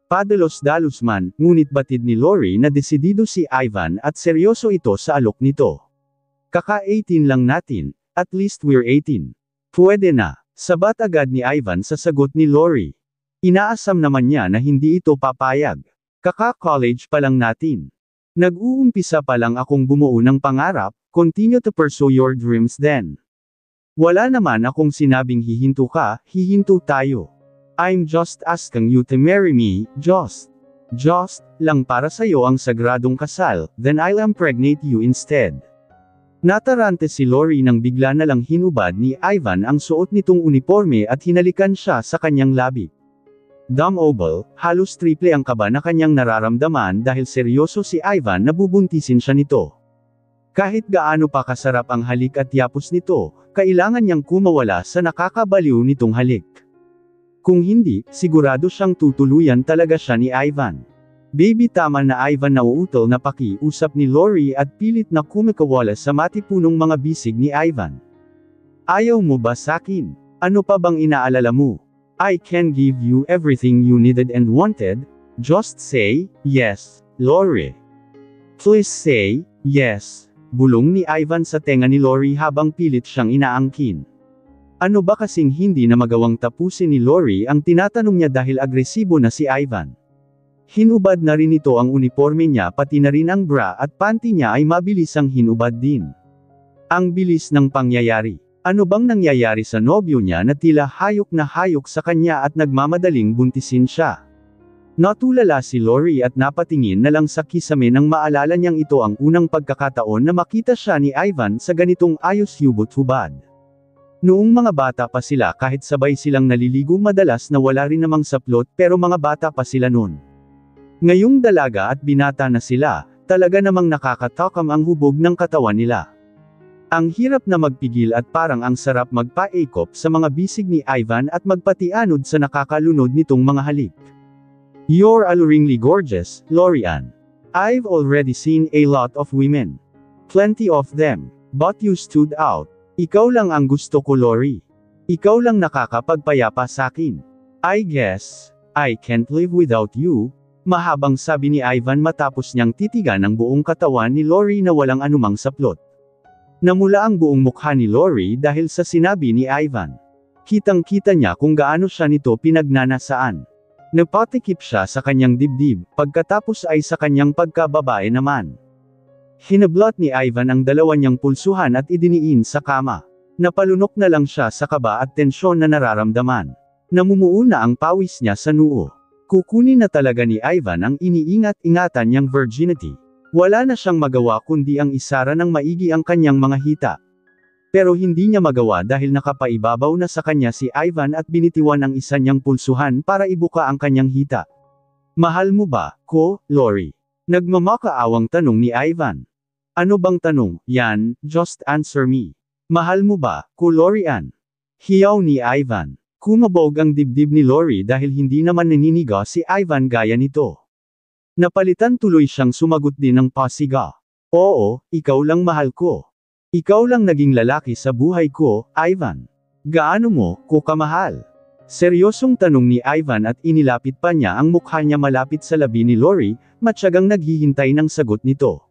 Padalos-dalos man, ngunit batid ni Lori na desidido si Ivan at seryoso ito sa alok nito. Kaka-18 lang natin, at least we're 18. Pwede na, sabat agad ni Ivan sa sagot ni Lori. Inaasam naman niya na hindi ito papayag. Kaka-college pa lang natin. Nag-uumpisa pa lang akong bumuo ng pangarap, continue to pursue your dreams then. Wala naman akong sinabing hihinto ka, hihinto tayo. I'm just asking you to marry me, just lang para sa'yo ang sagradong kasal, then I'll impregnate you instead. Natarante si Lori nang bigla na lang hinubad ni Ivan ang suot nitong uniforme at hinalikan siya sa kanyang labi. Dumb oval, halos triple ang kaba na kanyang nararamdaman dahil seryoso si Ivan na bubuntisin siya nito. Kahit gaano pa kasarap ang halik at yapos nito, kailangan niyang kumawala sa nakakabaliw nitong halik. Kung hindi, sigurado siyang tutuluyan talaga siya ni Ivan. Baby tama na Ivan nauutol na pakiusap ni Lori at pilit na kumikawala sa matipunong mga bisig ni Ivan. Ayaw mo ba sakin? Ano pa bang inaalala mo? I can give you everything you needed and wanted, just say, yes, Lori. Please say, yes, bulong ni Ivan sa tenga ni Lori habang pilit siyang inaangkin. Ano ba kasing hindi na magawang tapusin ni Lori ang tinatanong niya dahil agresibo na si Ivan. Hinubad na rin ito ang uniforme niya pati na rin ang bra at panty niya ay mabilis ang hinubad din. Ang bilis ng pangyayari. Ano bang nangyayari sa nobyo niya na tila hayok na hayok sa kanya at nagmamadaling buntisin siya? Natulala si Lori at napatingin na lang sa kisame nang maalala niyang ito ang unang pagkakataon na makita siya ni Ivan sa ganitong ayos hubot-hubad. Noong mga bata pa sila kahit sabay silang naliligo madalas na wala rin namang saplot pero mga bata pa sila noon. Ngayong dalaga at binata na sila, talaga namang nakakatakam ang hubog ng katawan nila. Ang hirap na magpigil at parang ang sarap magpaikop sa mga bisig ni Ivan at magpatianod sa nakakalunod nitong mga halik. You're alluringly gorgeous, Lori-Ann. I've already seen a lot of women. Plenty of them. But you stood out. Ikaw lang ang gusto ko, Lori. Ikaw lang nakakapagpayapa sakin. I guess, I can't live without you. Mahabang sabi ni Ivan matapos niyang titigan ang buong katawan ni Lori na walang anumang saplot. Namula ang buong mukha ni Lori dahil sa sinabi ni Ivan. Kitang-kita niya kung gaano siya nito pinagnanasaan. Napatikip siya sa kanyang dibdib, pagkatapos ay sa kanyang pagkababae naman. Hinablot ni Ivan ang dalawa niyang pulsuhan at idiniin sa kama. Napalunok na lang siya sa kaba at tensyon na nararamdaman. Namumuo na ang pawis niya sa noo. Kukunin na talaga ni Ivan ang iniingat-ingatan niyang virginity. Wala na siyang magawa kundi ang isara ng maigi ang kanyang mga hita. Pero hindi niya magawa dahil nakapaibabaw na sa kanya si Ivan at binitiwan ang isa niyang pulsuhan para ibuka ang kanyang hita. Mahal mo ba, ko, Lori? Nagmamakaawang tanong ni Ivan. Ano bang tanong, yan, just answer me. Mahal mo ba, ko Lori-Ann? Hiyaw ni Ivan. Kumabog ang dibdib ni Lori dahil hindi naman naniniga si Ivan gaya nito. Napalitan tuloy siyang sumagot din ng pasiga. Oo, ikaw lang mahal ko. Ikaw lang naging lalaki sa buhay ko, Ivan. Gaano mo, ko kamahal? Seryosong tanong ni Ivan at inilapit pa niya ang mukha niya malapit sa labi ni Lori, matyagang naghihintay ng sagot nito.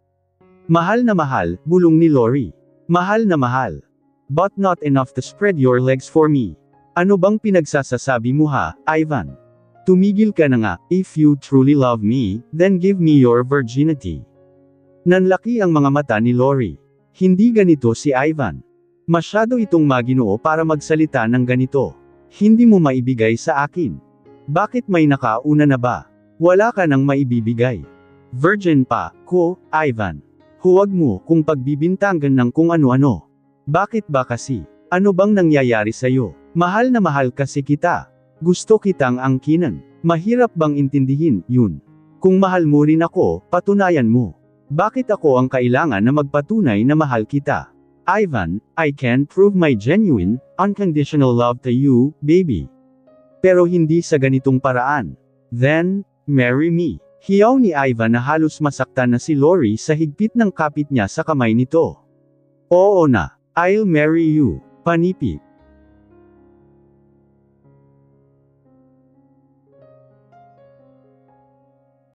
Mahal na mahal, bulong ni Lori. Mahal na mahal. But not enough to spread your legs for me. Ano bang pinagsasasabi mo ha, Ivan? Tumigil ka na nga, if you truly love me, then give me your virginity. Nanlaki ang mga mata ni Lori. Hindi ganito si Ivan. Masyado itong maginoo para magsalita ng ganito. Hindi mo maibigay sa akin. Bakit may nakauna na ba? Wala ka nang maibibigay. Virgin pa, ko, Ivan. Huwag mo kung pagbibintangan ng kung ano-ano. Bakit ba kasi? Ano bang nangyayari sa'yo? Mahal na mahal kasi kita. Gusto kitang angkinan. Mahirap bang intindihin, yun? Kung mahal mo rin ako, patunayan mo. Bakit ako ang kailangan na magpatunay na mahal kita? Ivan, I can prove my genuine, unconditional love to you, baby. Pero hindi sa ganitong paraan. Then, marry me. Hiyaw ni Ivan na halos masaktan na si Lori sa higpit ng kapit niya sa kamay nito. Oo na, I'll marry you. Panipik.